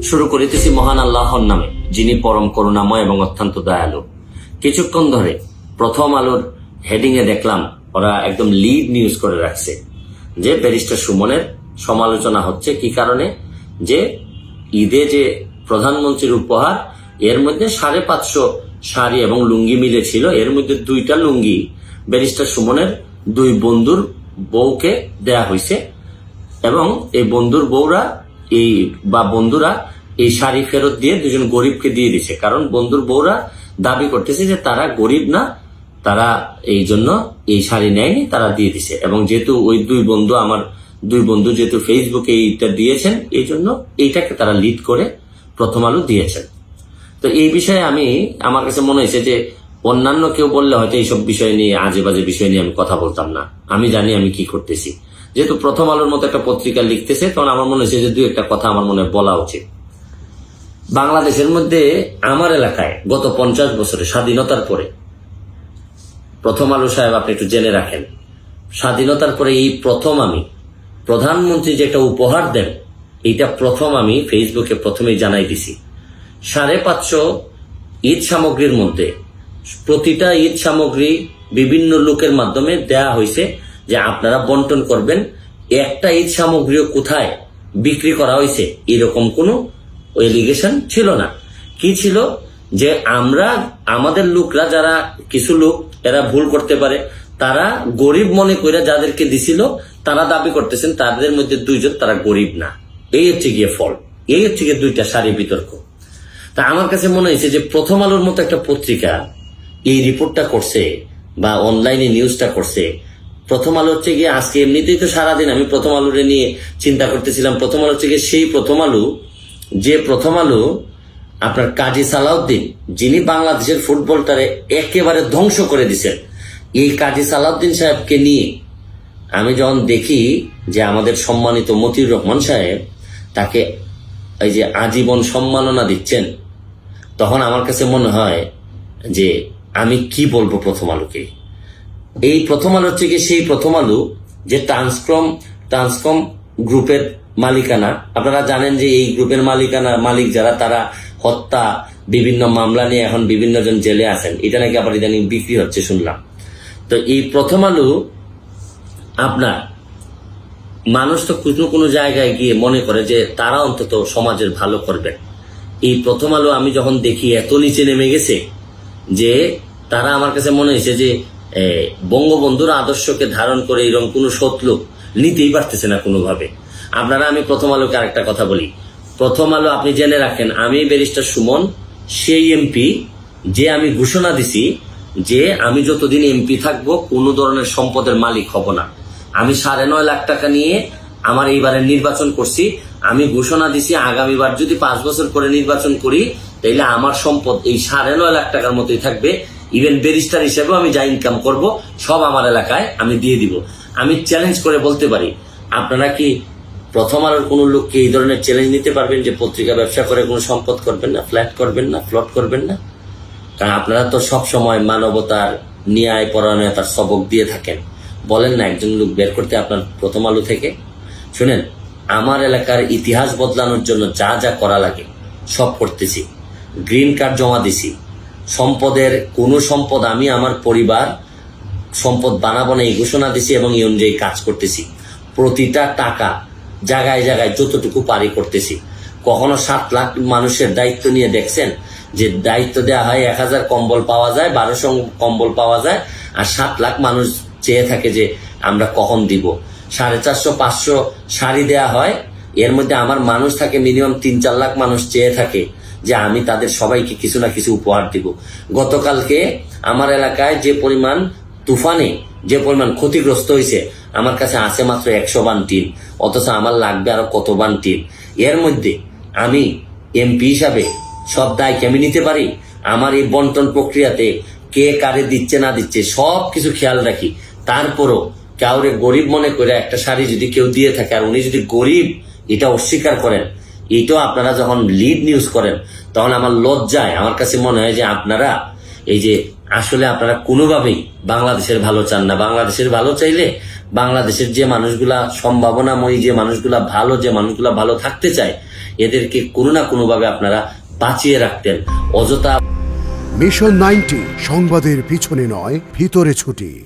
শুরু করিতেছি মহান আল্লাহর নামে, যিনি পরম করুণাময় এবং অত্যন্ত দয়ালু। কিছুক্ষণ ধরে প্রথম আলোর হেডিং এ দেখলাম ওরা একদম লিড নিউজ করে রাখছে যে ব্যারিস্টার সুমনের সমালোচনা হচ্ছে। কি কারণে? যে ঈদে যে প্রধানমন্ত্রীর উপহার, এর মধ্যে 550 শাড়ি এবং লুঙ্গি মিলে ছিল। এর মধ্যে 2টা লুঙ্গি ব্যারিস্টার সুমনের 2 বন্ধুর বউকে দেয়া হয়েছে এবং এই বন্ধুর বউরা বন্ধুরা এই শাড়ি ফেরত দিয়ে 2জন গরিবকে দিয়ে দিছে। কারণ বন্ধুর বউরা দাবি করতেছে যে তারা গরিব না, তারা এই জন্য এই শাড়ি নেয়নি, তারা দিয়ে দিছে। এবং যেহেতু ওই 2 বন্ধু, আমার 2 বন্ধু যেহেতু ফেসবুকে এইটা দিয়েছেন, এই জন্য এইটাকে তারা লিড করে প্রথম আলো দিয়েছেন। তো এই বিষয়ে আমার কাছে মনে হয়েছে যে অন্যান্য কেউ বললে হয়তো এইসব বিষয় নিয়ে, আজে বাজে বিষয় নিয়ে আমি কথা বলতাম না। আমি জানি আমি কি করতেছি। যেহেতু প্রথম আলোর মতো একটা পত্রিকা লিখতেছে, তখন আমার মনে হয়েছে যে 2-একটা কথা আমার মনে বলা উচিত। বাংলাদেশের মধ্যে আমার এলাকায় গত 50 বছরে স্বাধীনতার পরে, প্রথম আলো সাহেব আপনি একটু জেনে রাখেন, স্বাধীনতার পরে এই প্রথম আমি প্রধানমন্ত্রী যে একটা উপহার দেন, এইটা প্রথম আমি ফেসবুকে প্রথমেই জানাই দিছি। 550 ঈদ সামগ্রীর মধ্যে প্রতিটা ঈদ সামগ্রী বিভিন্ন লোকের মাধ্যমে দেয়া হয়েছে যে আপনারা বন্টন করবেন। একটা ঈদ সামগ্রীও কোথায় বিক্রি করা হয়েছে এরকম কোনো এলিগেশন ছিল না। কি ছিল? যে আমাদের লোকরা, যারা কিছু লোক এরা ভুল করতে পারে, তারা গরিব মনে করে যাদেরকে দিছিল তারা দাবি করতেছেন তাদের মধ্যে 2জন তারা গরিব না। এই হচ্ছে গিয়ে ফল, এই হচ্ছে গিয়ে 2টা সারি বিতর্ক। তা আমার কাছে মনে হয়েছে যে প্রথম আলোর মতো একটা পত্রিকা এই রিপোর্টটা করছে বা অনলাইনে নিউজটা করছে। প্রথম আলো হচ্ছে গিয়ে আজকে এমনিতেই তো সারাদিন আমি প্রথম আলোরে নিয়ে চিন্তা করতেছিলাম। প্রথম আলো হচ্ছে গিয়ে সেই প্রথম আলো, যে প্রথম আলো আপনার কাজী সালাউদ্দিন, যিনি বাংলাদেশের ফুটবলটারে একেবারে ধ্বংস করে দিচ্ছেন, এই কাজী সালাউদ্দিন সাহেবকে নিয়ে আমি যখন দেখি যে আমাদের সম্মানিত মতিউর রহমান সাহেব তাকে এই যে আজীবন সম্মাননা দিচ্ছেন, তখন আমার কাছে মনে হয় যে আমি কি বলবো প্রথম আলোকে। এই প্রথম আলো হচ্ছে কি সেই প্রথম আলো যে ট্রান্সকম গ্রুপের মালিকানা। আপনারা জানেন যে এই গ্রুপের মালিক যারা, তারা হত্যা বিভিন্ন মামলা নিয়ে এখন বিভিন্ন জন জেলে আছেন। এটা নাকি আবার ইদানিং বিক্রি হচ্ছে শুনলাম। তো এই প্রথম আলো আপনার মানুষ তো কোনো জায়গায় গিয়ে মনে করে যে তারা অন্তত সমাজের ভালো করবেন। এই প্রথম আলো আমি যখন দেখি এত নিচে নেমে গেছে যে তারা, আমার কাছে মনে হয়েছে যে বঙ্গবন্ধুর আদর্শকে ধারণ করে এরকম কোন শত্রু নিতেই পারতেছে না কোনোভাবে। আমি প্রথম আলোকে আরেকটা কথা বলি। প্রথম আলো আপনি জেনে রাখেন, আমি ব্যারিস্টার সুমন সেই এমপি যে আমি ঘোষণা দিছি যে আমি যতদিন এমপি থাকবো কোনো ধরনের সম্পদের মালিক হব না। আমি 9.5 লাখ টাকা নিয়ে আমার এইবারের নির্বাচন করছি। আমি ঘোষণা দিছি আগামীবার যদি 5 বছর পরে নির্বাচন করি তাইলে আমার সম্পদ এই 9.5 লাখ টাকার মতোই থাকবে। ইভেন ব্যারিস্টার হিসেবেও আমি যা ইনকাম করব সব আমার এলাকায় আমি দিয়ে দিব। আমি চ্যালেঞ্জ করে বলতে পারি, আপনারা কি প্রথম আলোর কোন লোককে এই ধরনের চ্যালেঞ্জ নিতে পারবেন যে পত্রিকা ব্যবসা করে কোনো সম্পদ করবেন না, ফ্ল্যাট করবেন না, প্লট করবেন না? কারণ আপনারা তো সব সময় মানবতার, ন্যায় পরায়ণতার সবক দিয়ে থাকেন। বলেন না একজন লোক বের করতে আপনার প্রথম আলো থেকে। শুনেন, আমার এলাকার ইতিহাস বদলানোর জন্য যা যা করা লাগে সব করতেছি। গ্রিন কার্ড জমা দিছি। সম্পদের কোনো সম্পদ আমি আমার পরিবার সম্পদ বানাবো না এই ঘোষণা দিছি এবং এই অনুযায়ী কাজ করতেছি। প্রতিটা টাকা জায়গায় জায়গায় যতটুকু পারি করতেছি। কখনো 7 লাখ মানুষের দায়িত্ব নিয়ে দেখছেন যে দায়িত্ব দেওয়া হয় 1000 কম্বল পাওয়া যায়, 1200 কম্বল পাওয়া যায়, আর 7 লাখ মানুষ চেয়ে থাকে যে আমরা কখন দিব। 450-500 শাড়ি দেয়া হয়, এর মধ্যে আমার মানুষ থাকে মিনিমাম 3-4 লাখ মানুষ চেয়ে থাকে যে আমি তাদের সবাইকে কিছু না কিছু উপহার দিব। গতকালকে আমার এলাকায় যে পরিমাণ তুফানে যে পরিমাণ ক্ষতিগ্রস্ত হয়েছে, আমার কাছে আছে মাত্র 100 বান টিন, অথচ আমার লাগবে আরো কত বান টিন। এর মধ্যে আমি এমপি হিসাবে সব দায়িত্ব আমি নিতে পারি? আমার এই বন্টন প্রক্রিয়াতে কে কারে দিচ্ছে না দিচ্ছে সব কিছু খেয়াল রাখি। তারপরও কাউরে গরিব মনে করে একটা শাড়ি যদি কেউ দিয়ে থাকে আর উনি যদি গরিব এটা অস্বীকার করেন, এটাও আপনারা যখন লিড নিউজ করেন তখন আমার লজ্জায় আমার কাছে মনে হয় যে আপনারা এই যে আসলে আপনারা কোনোভাবেই বাংলাদেশের ভালো চান না। বাংলাদেশের ভালো চাইলে বাংলাদেশের যে মানুষগুলা সম্ভাবনাময়ী, যে মানুষগুলা ভালো, যে মানুষগুলা ভালো থাকতে চায়, এদেরকে কোনো না কোনোভাবে আপনারা বাঁচিয়ে রাখতেন। অযথা মিশন 90 সংবাদের পিছনে নয়, ভিতরে ছুটি।